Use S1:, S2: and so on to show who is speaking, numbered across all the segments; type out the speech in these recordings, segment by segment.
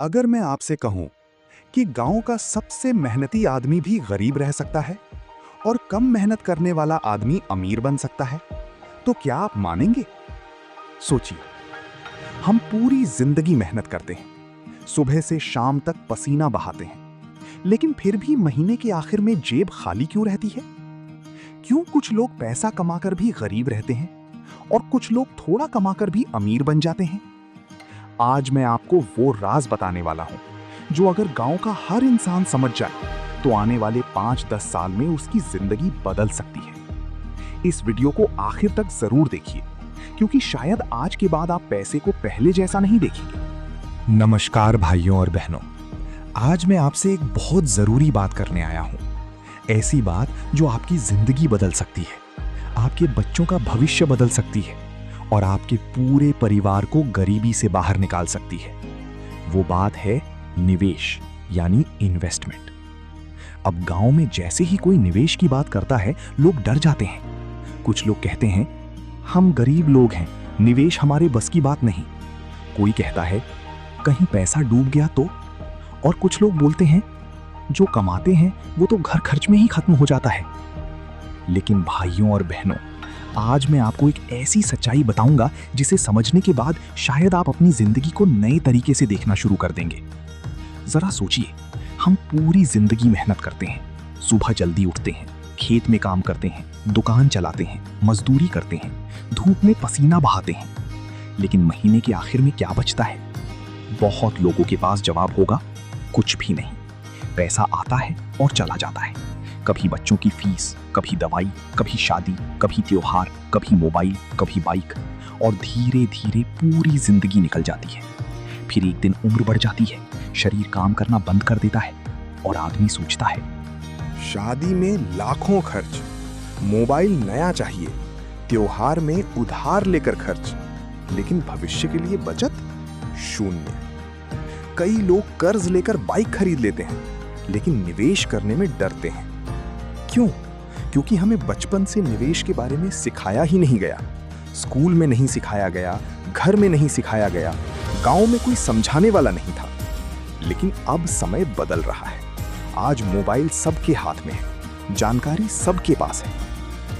S1: अगर मैं आपसे कहूं कि गांव का सबसे मेहनती आदमी भी गरीब रह सकता है और कम मेहनत करने वाला आदमी अमीर बन सकता है, तो क्या आप मानेंगे? सोचिए, हम पूरी जिंदगी मेहनत करते हैं, सुबह से शाम तक पसीना बहाते हैं, लेकिन फिर भी महीने के आखिर में जेब खाली क्यों रहती है? क्यों कुछ लोग पैसा कमाकर भी गरीब रहते हैं और कुछ लोग थोड़ा कमाकर भी अमीर बन जाते हैं? आज मैं आपको वो राज बताने वाला हूं, जो अगर गांव का हर इंसान समझ जाए तो आने वाले 5-10 साल में उसकी जिंदगी बदल सकती है। इस वीडियो को आखिर तक जरूर देखिए, क्योंकि शायद आज के बाद आप पैसे को पहले जैसा नहीं देखेंगे।
S2: नमस्कार भाइयों और बहनों, आज मैं आपसे एक बहुत जरूरी बात करने आया हूं। ऐसी बात जो आपकी जिंदगी बदल सकती है, आपके बच्चों का भविष्य बदल सकती है और आपके पूरे परिवार को गरीबी से बाहर निकाल सकती है। वो बात है निवेश, यानी इन्वेस्टमेंट। अब गांव में जैसे ही कोई निवेश की बात करता है, लोग डर जाते हैं। कुछ लोग कहते हैं, हम गरीब लोग हैं, निवेश हमारे बस की बात नहीं। कोई कहता है, कहीं पैसा डूब गया तो? और कुछ लोग बोलते हैं, जो कमाते हैं वो तो घर खर्च में ही खत्म हो जाता है। लेकिन भाइयों और बहनों, आज मैं आपको एक ऐसी सच्चाई बताऊंगा जिसे समझने के बाद शायद आप अपनी जिंदगी को नए तरीके से देखना शुरू कर देंगे। जरा सोचिए, हम पूरी जिंदगी मेहनत करते हैं, सुबह जल्दी उठते हैं, खेत में काम करते हैं, दुकान चलाते हैं, मजदूरी करते हैं, धूप में पसीना बहाते हैं, लेकिन महीने के आखिर में क्या बचता है? बहुत लोगों के पास जवाब होगा, कुछ भी नहीं। पैसा आता है और चला जाता है, कभी बच्चों की फीस, कभी दवाई, कभी शादी, कभी त्योहार, कभी मोबाइल, कभी बाइक, और धीरे धीरे पूरी जिंदगी निकल जाती है। फिर एक दिन उम्र बढ़ जाती है, शरीर काम करना बंद कर देता है और आदमी सोचता है,
S1: शादी में लाखों खर्च, मोबाइल नया चाहिए, त्योहार में उधार लेकर खर्च, लेकिन भविष्य के लिए बचत शून्य। कई लोग कर्ज लेकर बाइक खरीद लेते हैं, लेकिन निवेश करने में डरते हैं। क्यों? क्योंकि हमें बचपन से निवेश के बारे में सिखाया ही नहीं गया। स्कूल में नहीं सिखाया गया, घर में नहीं सिखाया गया, गांव में कोई समझाने वाला नहीं था। लेकिन अब समय बदल रहा है। आज मोबाइल सबके हाथ में है, जानकारी सबके पास है।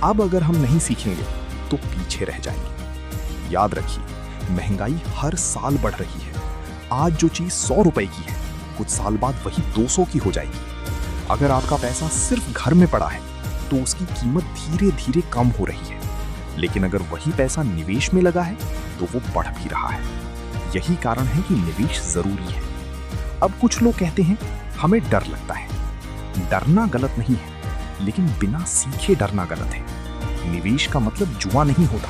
S1: अब अगर हम नहीं सीखेंगे तो पीछे रह जाएंगे। याद रखिए, महंगाई हर साल बढ़ रही है। आज जो चीज 100 रुपए की है, कुछ साल बाद वही 200 की हो जाएगी। अगर आपका पैसा सिर्फ घर में पड़ा है तो उसकी कीमत धीरे धीरे कम हो रही है, लेकिन अगर वही पैसा निवेश में लगा है तो वो बढ़ भी रहा है। यही कारण है कि निवेश जरूरी है। अब कुछ लोग कहते हैं, हमें डर लगता है। डरना गलत नहीं है, लेकिन बिना सीखे डरना गलत है। निवेश का मतलब जुआ नहीं होता,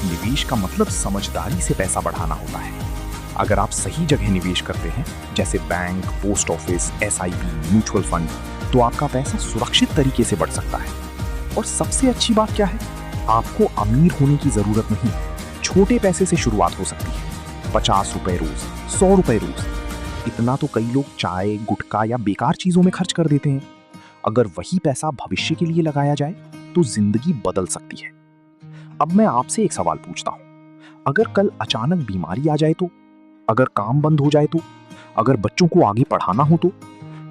S1: निवेश का मतलब समझदारी से पैसा बढ़ाना होता है। अगर आप सही जगह निवेश करते हैं, जैसे bank, post office, SIP, mutual fund, तो आपका पैसा सुरक्षित तरीके से बढ़ सकता है। और सबसे अच्छी बात क्या है, आपको अमीर होने की जरूरत नहीं। छोटे पैसे से शुरुआत हो सकती है, 50 रुपए रोज, 100 रुपए रोज। इतना तो कई लोग चाय, गुटखा या बेकार चीजों में खर्च कर देते हैं। अगर वही पैसा भविष्य के लिए लगाया जाए तो जिंदगी बदल सकती है। अब मैं आपसे एक सवाल पूछता हूं, अगर कल अचानक बीमारी आ जाए तो? अगर काम बंद हो जाए तो? अगर बच्चों को आगे पढ़ाना हो तो?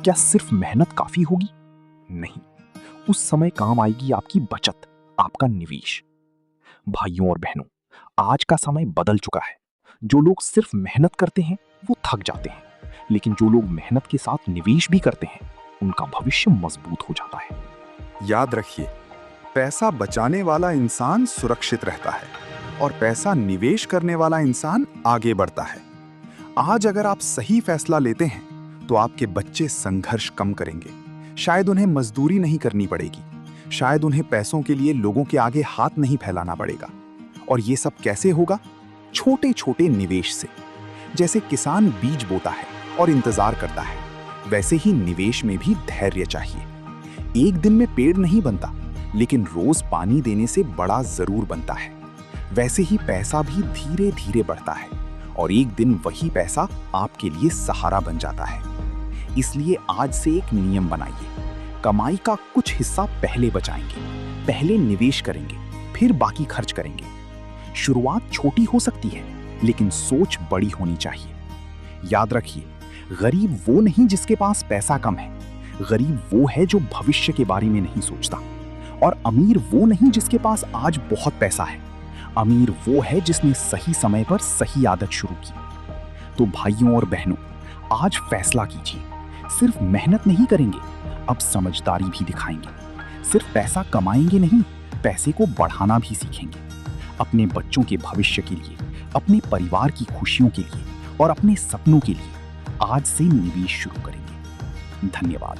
S1: क्या सिर्फ मेहनत काफी होगी? नहीं, उस समय काम आएगी आपकी बचत, आपका निवेश। भाइयों और बहनों, आज का समय बदल चुका है। जो लोग सिर्फ मेहनत करते हैं वो थक जाते हैं, लेकिन जो लोग मेहनत के साथ निवेश भी करते हैं उनका भविष्य मजबूत हो जाता है।
S3: याद रखिए, पैसा बचाने वाला इंसान सुरक्षित रहता है और पैसा निवेश करने वाला इंसान आगे बढ़ता है। आज अगर आप सही फैसला लेते हैं तो आपके बच्चे संघर्ष कम करेंगे। शायद उन्हें मजदूरी नहीं करनी पड़ेगी, शायद उन्हें पैसों के लिए लोगों के आगे हाथ नहीं फैलाना पड़ेगा। और ये सब कैसे होगा? छोटे छोटे निवेश से। जैसे किसान बीज बोता है और इंतजार करता है, वैसे ही निवेश में भी धैर्य चाहिए। एक दिन में पेड़ नहीं बनता, लेकिन रोज पानी देने से बड़ा जरूर बनता है। वैसे ही पैसा भी धीरे धीरे बढ़ता है और एक दिन वही पैसा आपके लिए सहारा बन जाता है। इसलिए आज से एक नियम बनाइए, कमाई का कुछ हिस्सा पहले बचाएंगे, पहले निवेश करेंगे, फिर बाकी खर्च करेंगे। शुरुआत छोटी हो सकती है, लेकिन सोच बड़ी होनी चाहिए। याद रखिए, गरीब वो नहीं जिसके पास पैसा कम है, गरीब वो है जो भविष्य के बारे में नहीं सोचता। और अमीर वो नहीं जिसके पास आज बहुत पैसा है, अमीर वो है जिसने सही समय पर सही आदत शुरू की। तो भाइयों और बहनों, आज फैसला कीजिए। सिर्फ मेहनत नहीं करेंगे, अब समझदारी भी दिखाएंगे। सिर्फ पैसा कमाएंगे नहीं, पैसे को बढ़ाना भी सीखेंगे। अपने बच्चों के भविष्य के लिए, अपने परिवार की खुशियों के लिए और अपने सपनों के लिए आज से निवेश शुरू करेंगे। धन्यवाद।